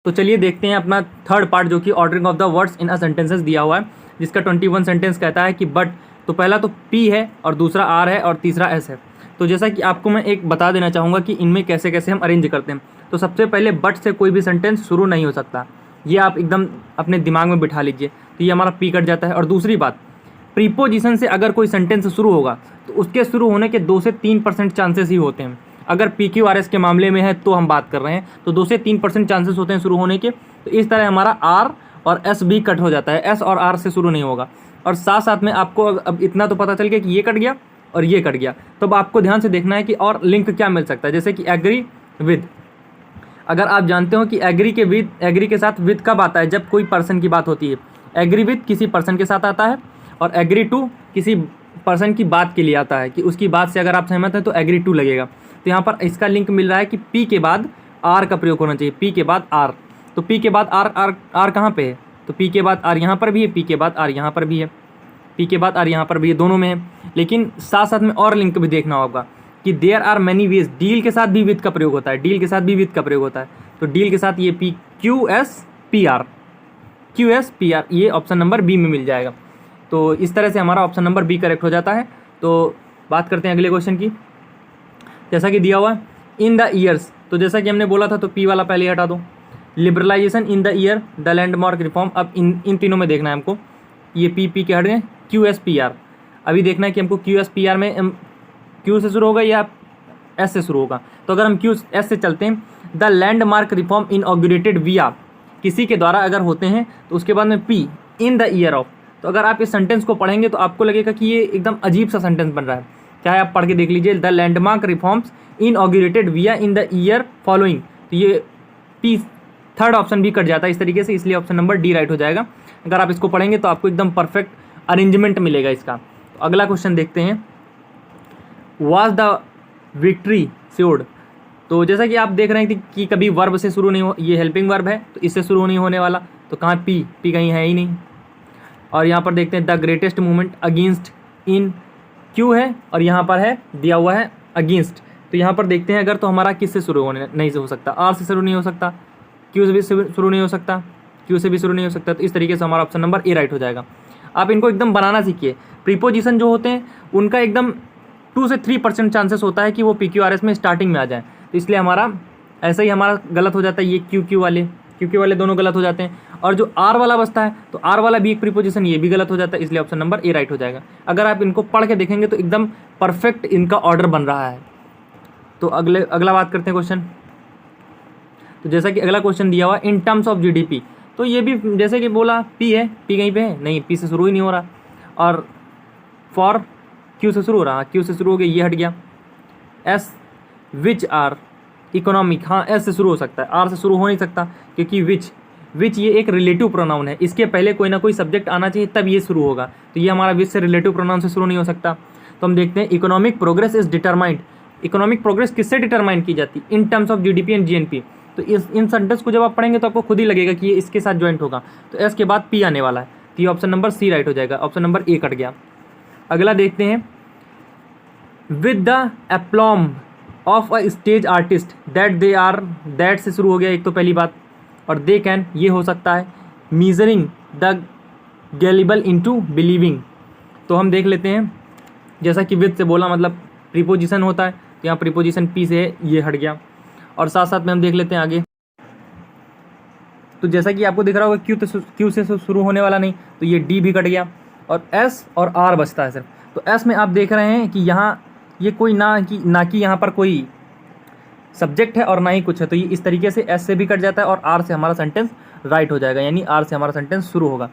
तो चलिए देखते हैं अपना थर्ड पार्ट, जो कि ordering of the words in a sentences दिया हुआ है, जिसका 21 सेंटेंस कहता है कि बट। तो पहला तो पी है और दूसरा आर है और तीसरा एस है। तो जैसा कि आपको मैं एक बता देना चाहूँगा कि इनमें कैसे कैसे हम अरेंज करते हैं। तो सबसे पहले बट से कोई भी सेंटेंस शुरू नहीं हो सकता, ये आप एकदम अपने दिमाग में बिठा लीजिए। तो ये हमारा पी कट जाता है। और दूसरी बात, प्रीपोजिशन से अगर कोई सेंटेंस शुरू होगा तो उसके शुरू होने के 2 से 3% चांसेस ही होते हैं। अगर पी क्यू आर एस के मामले में है तो हम बात कर रहे हैं, तो 2 से 3% चांसेस होते हैं शुरू होने के। तो इस तरह हमारा आर और एस भी कट हो जाता है, एस और आर से शुरू नहीं होगा। और साथ साथ में आपको अब इतना तो पता चल गया कि ये कट गया और ये कट गया। तो अब आपको ध्यान से देखना है कि और लिंक क्या मिल सकता है, जैसे कि एग्री विद। अगर आप जानते हो कि एग्री के साथ विद कब आता है, जब कोई पर्सन की बात होती है। एग्री विद किसी पर्सन के साथ आता है और एग्री टू किसी पर्सन की बात के लिए आता है, कि उसकी बात से अगर आप सहमत हैं तो एग्री टू लगेगा। तो यहाँ पर इसका लिंक मिल रहा है कि पी के बाद आर का प्रयोग होना चाहिए, पी के बाद आर। तो पी के बाद आर कहाँ पे है, तो पी के बाद आर यहाँ पर भी है, पी के बाद आर यहाँ पर भी है, पी के बाद आर यहाँ पर भी है, दोनों में है। लेकिन साथ साथ में और लिंक भी देखना होगा कि there are many ways. Deal के साथ भी विद का प्रयोग होता है, डील के साथ भी विद का प्रयोग होता है। तो डील के साथ ये P Q S P R, Q S P R, ये ऑप्शन नंबर बी में मिल जाएगा। तो इस तरह से हमारा ऑप्शन नंबर बी करेक्ट हो जाता है। तो बात करते हैं अगले क्वेश्चन की। जैसा कि दिया हुआ है इन द ईयर्स, तो जैसा कि हमने बोला था तो पी वाला पहले हटा दो। Liberalisation in the year, the landmark reform. अब इन तीनों में देखना है हमको, ये पी के हट गए, क्यू एस पी आर। अभी देखना है कि हमको क्यू एस पी आर में क्यू से शुरू होगा या एस से शुरू होगा। तो अगर हम क्यू एस से चलते हैं, द लैंडमार्क रिफॉर्म इनऑग्रेटेड विया, किसी के द्वारा अगर होते हैं तो उसके बाद में P in the year of. तो अगर आप इस सेंटेंस को पढ़ेंगे तो आपको लगेगा कि ये एकदम अजीब सा सेंटेंस बन रहा है, चाहे आप पढ़ के देख लीजिए, द लैंडमार्क रिफॉर्म्स इनऑग्रेटेड विया इन द ईयर फॉलोइंग। तो ये पी थर्ड ऑप्शन भी कट जाता है इस तरीके से, इसलिए ऑप्शन नंबर डी राइट हो जाएगा। अगर आप इसको पढ़ेंगे तो आपको एकदम परफेक्ट अरेंजमेंट मिलेगा इसका। तो अगला क्वेश्चन देखते हैं, वाज द विक्ट्री श्योर्ड। तो जैसा कि आप देख रहे हैं कि कभी वर्ब से शुरू नहीं हो, ये हेल्पिंग वर्ब है तो इससे शुरू नहीं होने वाला। तो कहाँ पी कहीं है ही नहीं। और यहाँ पर देखते हैं the greatest movement against in, Q है और यहाँ पर है दिया हुआ है अगेंस्ट। तो यहाँ पर देखते हैं अगर, तो हमारा किससे शुरू होने नहीं से हो सकता, आर से शुरू नहीं हो सकता, क्यू से भी शुरू नहीं हो सकता, क्यू से भी शुरू नहीं हो सकता। तो इस तरीके से हमारा ऑप्शन नंबर ए राइट हो जाएगा। आप इनको एकदम बनाना सीखिए। प्रीपोजिशन जो होते हैं उनका एकदम 2 से 3% चांसेस होता है कि वो पी क्यू आर एस में स्टार्टिंग में आ जाए। तो इसलिए हमारा ऐसा ही हमारा गलत हो जाता है, ये क्यू वाले दोनों गलत हो जाते हैं। और जो आर वाला बचता है तो आर वाला भी एक प्रीपोजिशन, ये भी गलत हो जाता है, इसलिए ऑप्शन नंबर ए राइट हो जाएगा। अगर आप इनको पढ़ के देखेंगे तो एकदम परफेक्ट इनका ऑर्डर बन रहा है। तो अगला बात करते हैं क्वेश्चन। तो जैसा कि अगला क्वेश्चन दिया हुआ इन टर्म्स ऑफ जीडीपी, तो ये भी जैसे कि बोला पी है, पी कहीं पे है नहीं, पी से शुरू ही नहीं हो रहा। और फॉर क्यू से शुरू हो रहा, क्यू से शुरू हो गया, ये हट गया। एस विच आर इकोनॉमिक, हाँ एस से शुरू हो सकता है, आर से शुरू हो नहीं सकता क्योंकि विच ये एक रिलेटिव प्रोनाउन है, इसके पहले कोई ना कोई सब्जेक्ट आना चाहिए तब ये शुरू होगा। तो ये हमारा विच से रिलेटिव प्रोनाउन से शुरू नहीं हो सकता। तो हम देखते हैं economic progress is determined. Economic progress किससे डिटरमाइन की जाती है, in terms of GDP and GNP. तो इन सेंटेंस को जब आप पढ़ेंगे तो आपको खुद ही लगेगा कि ये इसके साथ ज्वाइंट होगा। तो एस के बाद पी आने वाला है, तो ये ऑप्शन नंबर सी राइट हो जाएगा, ऑप्शन नंबर ए कट गया। अगला देखते हैं, with the aplomb of a stage artist that से शुरू हो गया एक तो पहली बात, और दे कैन ये हो सकता है, मीजरिंग द गैलिबल इनटू बिलीविंग। तो हम देख लेते हैं, जैसा कि विद से बोला मतलब प्रीपोजिशन होता है, तो यहाँ प्रीपोजिशन पी से है, ये हट गया। और साथ साथ में हम देख लेते हैं आगे, तो जैसा कि आपको दिख रहा होगा क्यू से शुरू होने वाला नहीं, तो ये डी भी कट गया और एस और आर बचता है सिर्फ। तो एस में आप देख रहे हैं कि यहाँ ये कोई ना कि यहाँ पर कोई सब्जेक्ट है और ना ही कुछ है, तो ये इस तरीके से एस से भी कट जाता है और आर से हमारा सेंटेंस राइट हो जाएगा, यानी आर से हमारा सेंटेंस शुरू होगा।